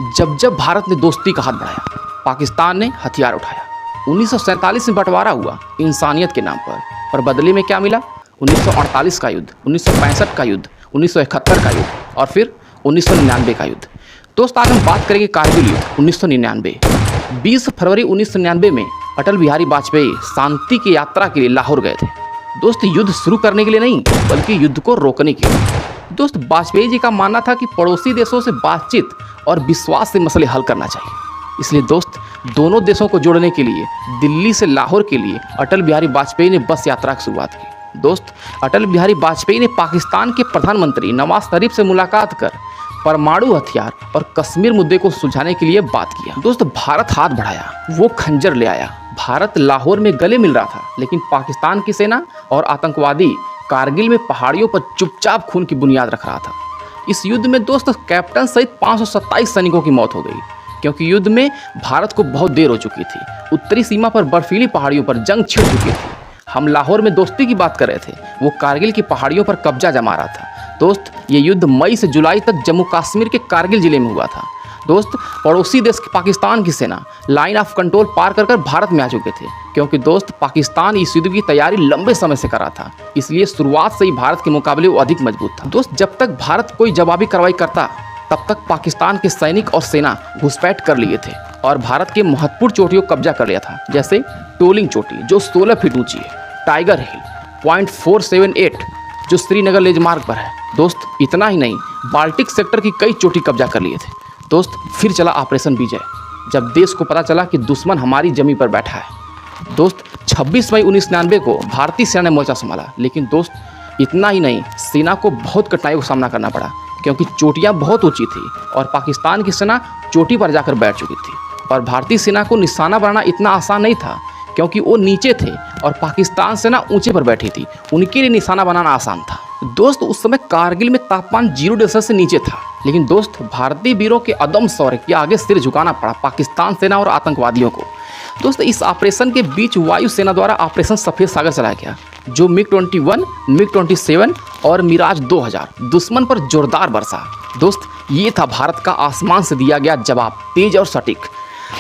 जब जब भारत ने दोस्ती का हाथ बढ़ाया, पाकिस्तान ने हथियार उठाया। 1947 में बंटवारा हुआ इंसानियत के नाम पर बदले में क्या मिला? 1948 का युद्ध, 1965 का युद्ध, 1971 का युद्ध और फिर 1999 का युद्ध। दोस्त, आज हम बात करेंगे कारगिल युद्ध 1999। 20 फरवरी 1999 में अटल बिहारी वाजपेयी शांति की यात्रा के लिए लाहौर गए थे। दोस्त, युद्ध शुरू करने के लिए नहीं, बल्कि युद्ध को रोकने के लिए। दोस्त, वाजपेयी जी का मानना था कि पड़ोसी देशों से बातचीत और विश्वास से मसले हल करना चाहिए। इसलिए दोस्त, दोनों देशों को जोड़ने के लिए दिल्ली से लाहौर के लिए अटल बिहारी वाजपेयी ने बस यात्रा की शुरुआत की। दोस्त, अटल बिहारी वाजपेयी ने पाकिस्तान के प्रधानमंत्री नवाज शरीफ से मुलाकात कर परमाणु हथियार और कश्मीर मुद्दे को सुलझाने के लिए बात किया। दोस्त, भारत हाथ बढ़ाया, वो खंजर ले आया। भारत लाहौर में गले मिल रहा था, लेकिन पाकिस्तान की सेना और आतंकवादी कारगिल में पहाड़ियों पर चुपचाप खून की बुनियाद रख रहा था। इस युद्ध में दोस्त, कैप्टन सहित 527 सैनिकों की मौत हो गई, क्योंकि युद्ध में भारत को बहुत देर हो चुकी थी। उत्तरी सीमा पर बर्फीली पहाड़ियों पर जंग छिड़ चुकी थी। हम लाहौर में दोस्ती की बात कर रहे थे, वो कारगिल की पहाड़ियों पर कब्जा जमा रहा था। दोस्त, ये युद्ध मई से जुलाई तक जम्मू कश्मीर के कारगिल जिले में हुआ था। दोस्त, पड़ोसी देश पाकिस्तान की सेना लाइन ऑफ कंट्रोल पार कर भारत में आ चुके थे, क्योंकि दोस्त, पाकिस्तान इस युद्ध की तैयारी लंबे समय से कर रहा था। इसलिए शुरुआत से ही भारत के मुकाबले वो अधिक मजबूत था। दोस्त, जब तक भारत कोई जवाबी कार्रवाई करता, तब तक पाकिस्तान के सैनिक और सेना घुसपैठ कर लिए थे और भारत के महत्वपूर्ण चोटियों को कब्जा कर लिया था, जैसे टोलिंग चोटी जो 16 फीट ऊंची है, टाइगर हिल, पॉइंट 478 जो श्रीनगर लेजमार्ग पर है। दोस्त, इतना ही नहीं, बाल्टिक सेक्टर की कई चोटी कब्जा कर लिए थे। दोस्त, फिर चला ऑपरेशन विजय, जब देश को पता चला कि दुश्मन हमारी जमीन पर बैठा है। दोस्त, 26 मई 1999 को भारतीय सेना ने मोर्चा संभाला, लेकिन दोस्त, इतना ही नहीं, सेना को बहुत कठिनाइयों का सामना करना पड़ा, क्योंकि चोटियां बहुत ऊंची थी और पाकिस्तान की सेना चोटी पर जाकर बैठ चुकी थी। और भारतीय सेना को निशाना बनाना इतना आसान नहीं था, क्योंकि वो नीचे थे और पाकिस्तान सेना ऊंचे पर बैठी थी। उनके लिए निशाना बनाना आसान था। दोस्त, उस समय कारगिल में तापमान 0 डिग्री से नीचे था, लेकिन दोस्त, भारतीय वीरों के अदम्य शौर्य के आगे सिर झुकाना पड़ा पाकिस्तान सेना और आतंकवादियों को। दोस्त, इस ऑपरेशन के बीच वायुसेना द्वारा ऑपरेशन सफ़ेद सागर चलाया गया, जो MiG-21, MiG-27 और मिराज 2000 दुश्मन पर जोरदार बरसा। दोस्त, ये था भारत का आसमान से दिया गया जवाब, तेज और सटीक।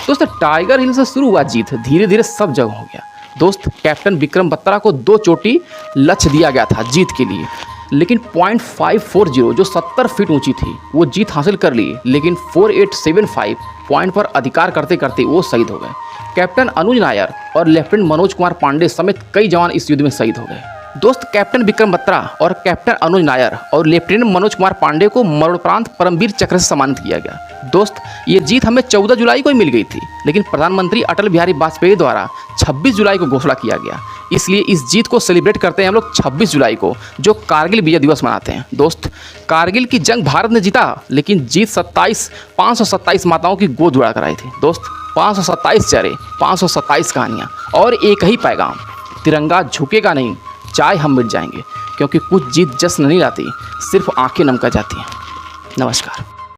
दोस्त, टाइगर हिल से शुरू हुआ जीत धीरे धीरे सब जगह हो गया। दोस्त, कैप्टन विक्रम बत्रा को 2 चोटी लक्ष्य दिया गया था जीत के लिए, लेकिन पॉइंट 540 जो 70 फीट ऊंची थी, वो जीत हासिल कर ली, लेकिन 4875 पॉइंट पर अधिकार करते करते वो शहीद हो गए। कैप्टन अनुज नायर और लेफ्टिनेंट मनोज कुमार पांडे समेत कई जवान इस युद्ध में शहीद हो गए। दोस्त, कैप्टन विक्रम बत्रा और कैप्टन अनुज नायर और लेफ्टिनेंट मनोज कुमार पांडे को मरणोपरांत परमवीर चक्र से सम्मानित किया गया। दोस्त, ये जीत हमें 14 जुलाई को ही मिल गई थी, लेकिन प्रधानमंत्री अटल बिहारी वाजपेयी द्वारा 26 जुलाई को घोषणा किया गया। इसलिए इस जीत को सेलिब्रेट करते हैं हम लोग 26 जुलाई को, जो कारगिल विजय दिवस मनाते हैं। दोस्त, कारगिल की जंग भारत ने जीता, लेकिन जीत 527 माताओं की गोद उड़ा कर आई थी। दोस्त, 527 चेहरे, 527 कहानियाँ और एक ही पैगाम, तिरंगा झुकेगा नहीं, चाहे हम मिट जाएंगे, क्योंकि कुछ जीत जश्न नहीं लाती, सिर्फ आंखें नम कर जाती हैं। नमस्कार।